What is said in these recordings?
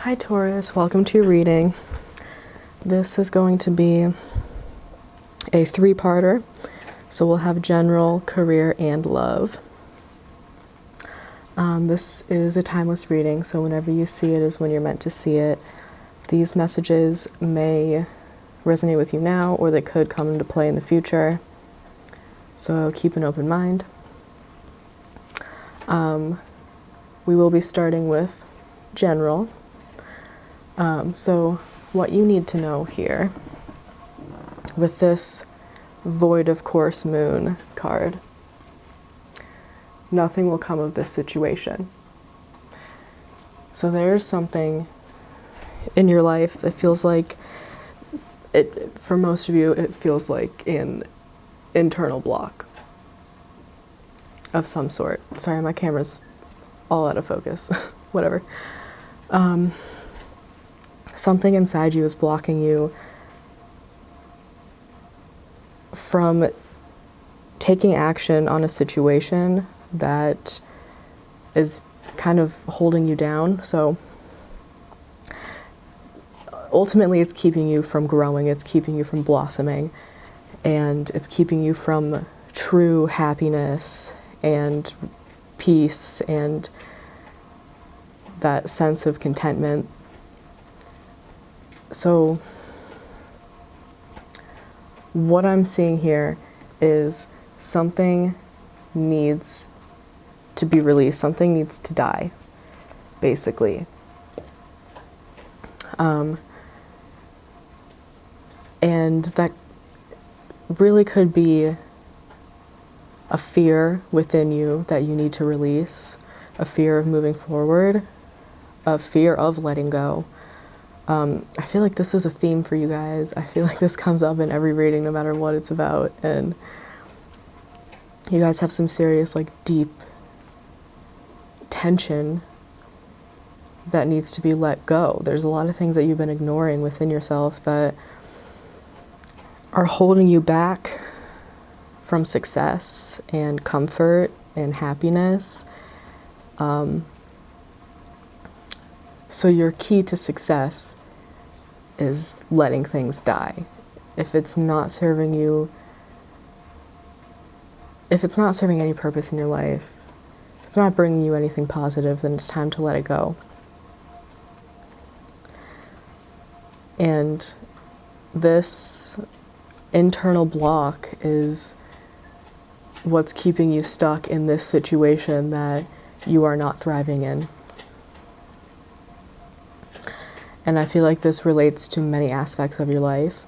Hi Taurus, welcome to your reading. This is going to be a three-parter, so we'll have general, career, and love. This is a timeless reading, so whenever you see it is when you're meant to see it. These messages may resonate with you now, or they could come into play in the future, so keep an open mind. We will be starting with general. So what you need to know here with this Void of Course Moon card, nothing will come of this situation. So there's something in your life that feels like, for most of you, it feels like an internal block of some sort. Sorry, my camera's all out of focus. Whatever. Something inside you is blocking you from taking action on a situation that is kind of holding you down. So ultimately it's keeping you from growing, it's keeping you from blossoming, and it's keeping you from true happiness and peace and that sense of contentment. So what I'm seeing here is something needs to be released, something needs to die, basically. And that really could be a fear within you that you need to release, a fear of moving forward, a fear of letting go. I feel like this is a theme for you guys. I feel like this comes up in every reading, no matter what it's about. And you guys have some serious, like, deep tension that needs to be let go. There's a lot of things that you've been ignoring within yourself that are holding you back from success and comfort and happiness. So your key to success is letting things die. If it's not serving you, if it's not serving any purpose in your life, if it's not bringing you anything positive, then it's time to let it go. And this internal block is what's keeping you stuck in this situation that you are not thriving in. And I feel like this relates to many aspects of your life.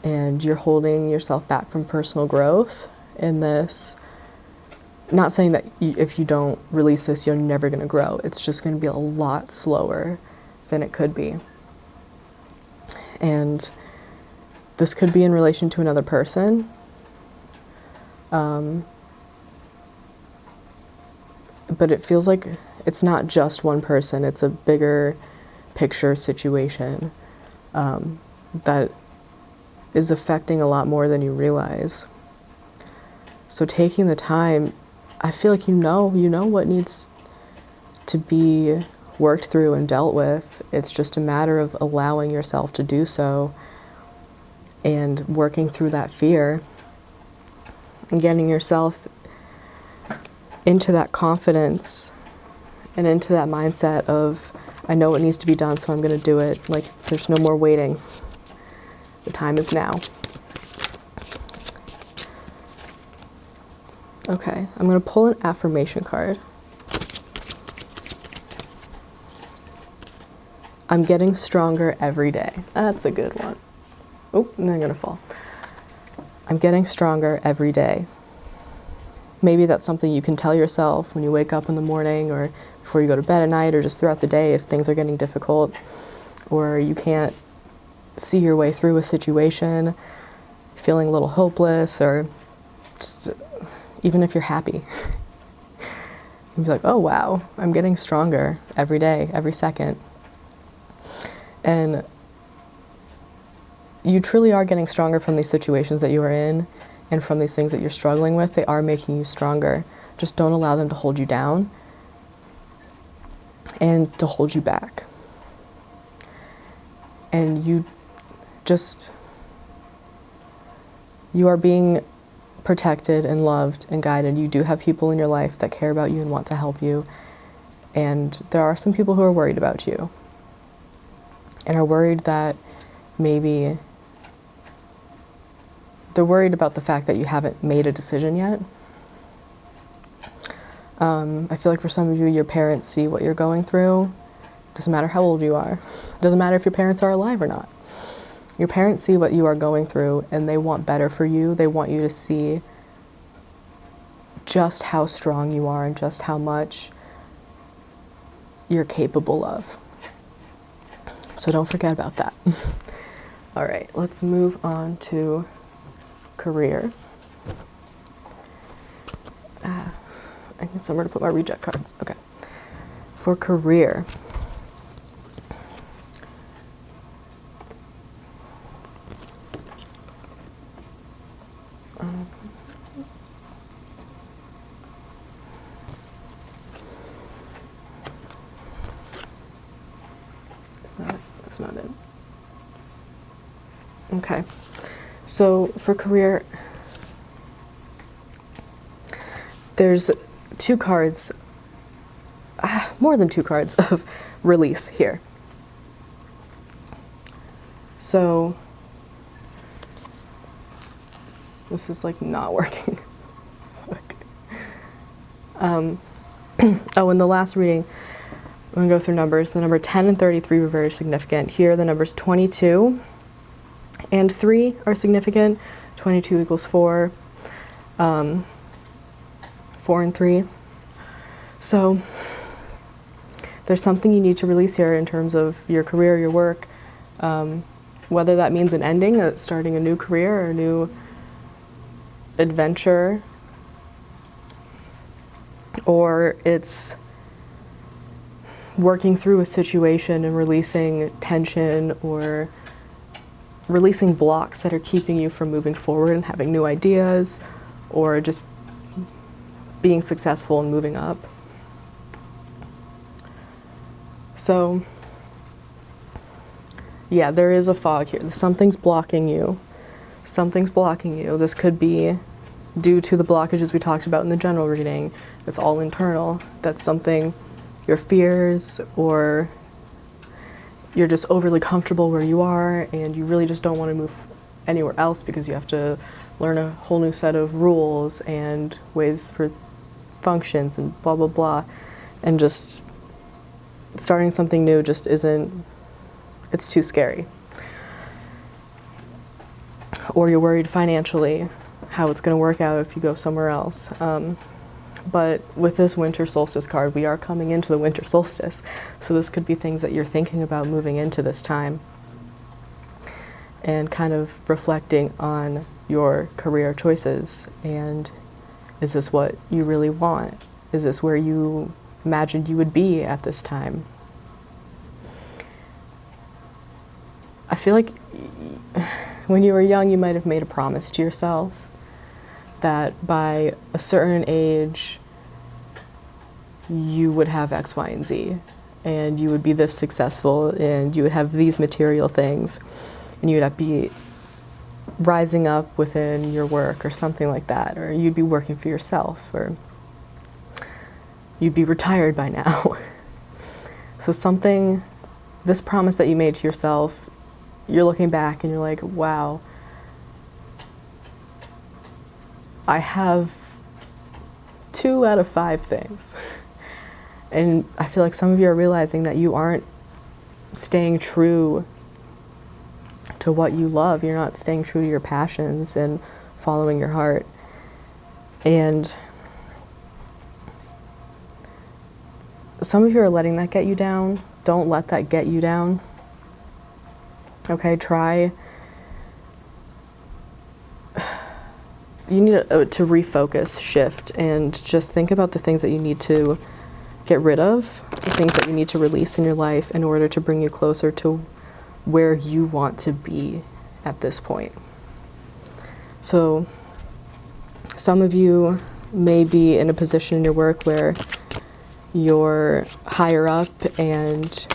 And you're holding yourself back from personal growth in this. Not saying that if you don't release this, you're never going to grow. It's just going to be a lot slower than it could be. And this could be in relation to another person. But it feels like it's not just one person, it's a bigger picture situation that is affecting a lot more than you realize. So taking the time, I feel like you know what needs to be worked through and dealt with. It's just a matter of allowing yourself to do so and working through that fear and getting yourself into that confidence and into that mindset of, I know what needs to be done, so I'm going to do it. Like, there's no more waiting. The time is now. Okay, I'm going to pull an affirmation card. I'm getting stronger every day. That's a good one. Oh, and then I'm going to fall. I'm getting stronger every day. Maybe that's something you can tell yourself when you wake up in the morning or before you go to bed at night or just throughout the day if things are getting difficult or you can't see your way through a situation, feeling a little hopeless, or just even if you're happy. You'd be like, oh wow, I'm getting stronger every day, every second. And you truly are getting stronger from these situations that you are in. And from these things that you're struggling with, they are making you stronger. Just don't allow them to hold you down. and to hold you back. And you are being protected and loved and guided. You do have people in your life that care about you and want to help you. And there are some people who are worried about you and are worried that maybe they're worried about the fact that you haven't made a decision yet. I feel like for some of you, your parents see what you're going through. Doesn't matter how old you are. Doesn't matter if your parents are alive or not. Your parents see what you are going through and they want better for you. They want you to see just how strong you are and just how much you're capable of. So don't forget about that. All right, let's move on to career. I need somewhere to put my reject cards. Okay. For career. That's not it. Okay. So for career, there's two cards, more than two cards of release here. So this is like not working. Oh, in the last reading, I'm going to go through numbers. The number 10 and 33 were very significant. Here, the numbers 22 and 3 are significant. 22 equals 4. 4 and 3. So there's something you need to release here in terms of your career, your work, whether that means an ending, starting a new career or a new adventure, or it's working through a situation and releasing tension or releasing blocks that are keeping you from moving forward and having new ideas, or just being successful and moving up. So, yeah, there is a fog here. Something's blocking you. Something's blocking you. This could be due to the blockages we talked about in the general reading. It's all internal. That's something, your fears, or you're just overly comfortable where you are and you really just don't want to move anywhere else because you have to learn a whole new set of rules and ways for functions and blah, blah, blah. And just starting something new just isn't, it's too scary. Or you're worried financially how it's going to work out if you go somewhere else. But with this winter solstice card, we are coming into the winter solstice. So this could be things that you're thinking about moving into this time and kind of reflecting on your career choices. And is this what you really want? Is this where you imagined you would be at this time? I feel like when you were young, you might have made a promise to yourself that by a certain age, you would have X, Y, and Z, and you would be this successful, and you would have these material things, and you'd be rising up within your work or something like that, or you'd be working for yourself, or you'd be retired by now. So something, this promise that you made to yourself, you're looking back and you're like, wow, I have 2 out of 5 things. And I feel like some of you are realizing that you aren't staying true to what you love. You're not staying true to your passions and following your heart. And some of you are letting that get you down. Don't let that get you down. Okay, try. You need to refocus, shift, and just think about the things that you need to get rid of, the things that you need to release in your life in order to bring you closer to where you want to be at this point. So some of you may be in a position in your work where you're higher up and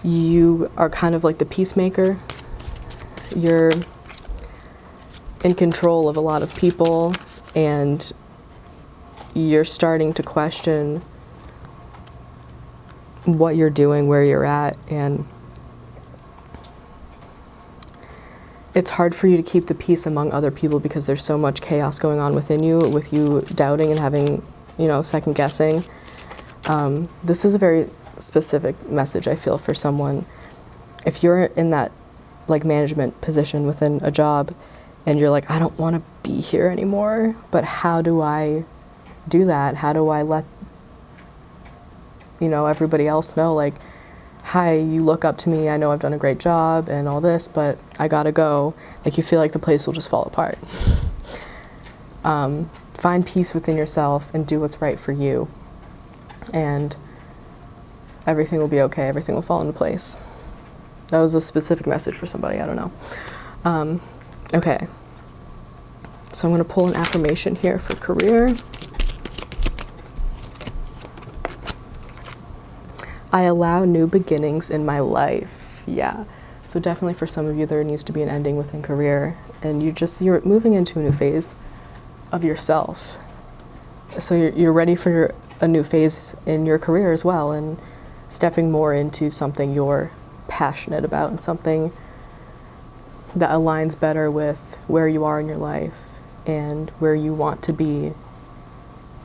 you are kind of like the peacemaker. You're in control of a lot of people and you're starting to question what you're doing, where you're at, and it's hard for you to keep the peace among other people because there's so much chaos going on within you, with you doubting and having, second guessing. This is a very specific message, I feel, for someone. If you're in that like management position within a job and you're like, I don't want to be here anymore, but how do I do that? How do I let everybody else know, like, hi, you look up to me, I know I've done a great job and all this, but I gotta go. Like, you feel like the place will just fall apart. Find peace within yourself and do what's right for you, and everything will be okay. Everything will fall into place. That was a specific message for somebody, I don't know. Okay, so I'm gonna pull an affirmation here for career. I allow new beginnings in my life. Yeah. So definitely for some of you, there needs to be an ending within career, and you're moving into a new phase of yourself. So you're ready for a new phase in your career as well, and stepping more into something you're passionate about and something that aligns better with where you are in your life and where you want to be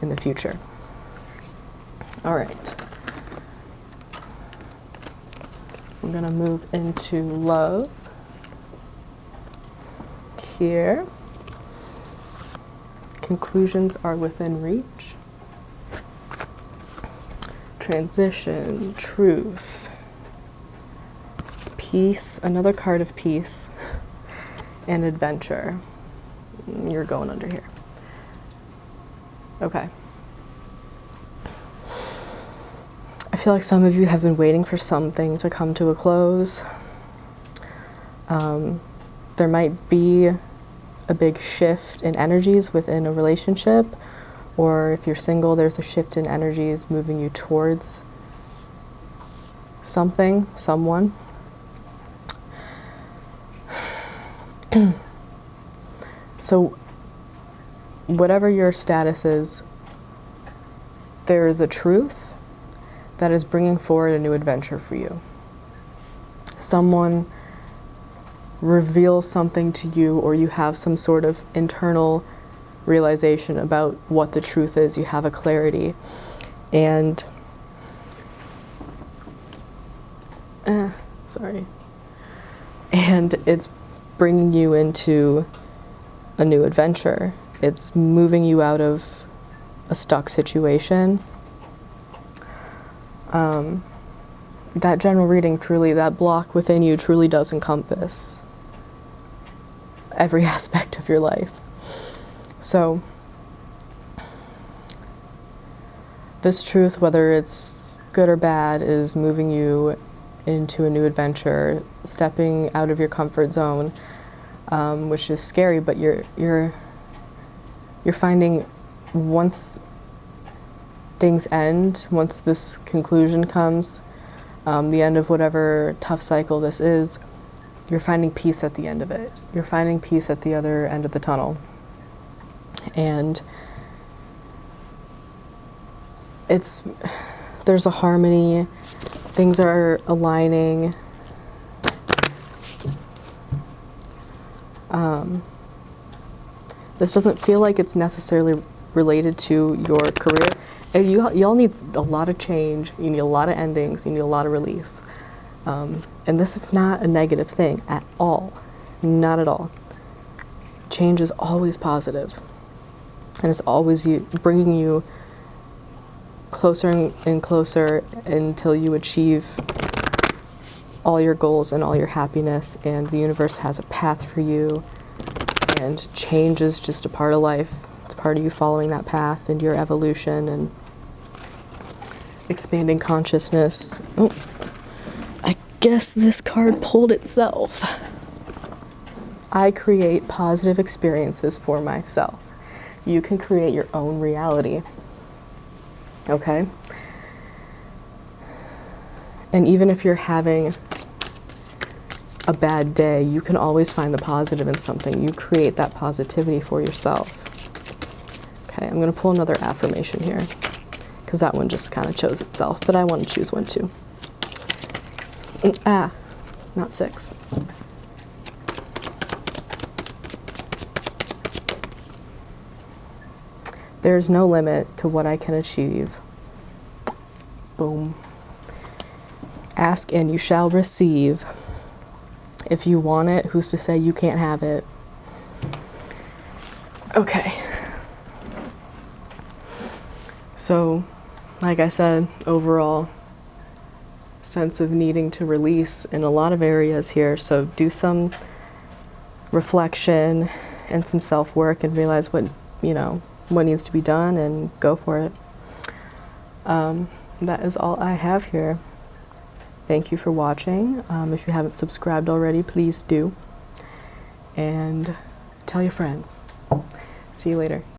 in the future. All right. I'm going to move into love here. Conclusions are within reach. Transition, truth, peace, another card of peace, and adventure. You're going under here. Okay. I feel like some of you have been waiting for something to come to a close. There might be a big shift in energies within a relationship, or if you're single, there's a shift in energies moving you towards something, someone. So whatever your status is, there is a truth that is bringing forward a new adventure for you. Someone reveals something to you, or you have some sort of internal realization about what the truth is. You have a clarity, and and it's bringing you into a new adventure. It's moving you out of a stuck situation. That general reading truly, that block within you truly does encompass every aspect of your life. So this truth, whether it's good or bad, is moving you into a new adventure, stepping out of your comfort zone, which is scary, but you're finding once things end, once this conclusion comes, the end of whatever tough cycle this is, you're finding peace at the end of it. You're finding peace at the other end of the tunnel. And there's a harmony, things are aligning. This doesn't feel like it's necessarily related to your career. Y'all need a lot of change, you need a lot of endings, you need a lot of release. And this is not a negative thing at all. Not at all. Change is always positive. And it's always bringing you closer and closer until you achieve all your goals and all your happiness, and the universe has a path for you, and change is just a part of life. It's part of you following that path and your evolution and expanding consciousness. Oh, I guess this card pulled itself. I create positive experiences for myself. You can create your own reality. Okay? And even if you're having a bad day, you can always find the positive in something. You create that positivity for yourself. Okay, I'm going to pull another affirmation here because that one just kind of chose itself, but I want to choose one too. Not 6. There's no limit to what I can achieve. Boom. Ask and you shall receive. If you want it, who's to say you can't have it? Okay. So, like I said, overall sense of needing to release in a lot of areas here. So do some reflection and some self-work and realize what, what needs to be done and go for it. That is all I have here. Thank you for watching. If you haven't subscribed already, please do. And tell your friends. See you later.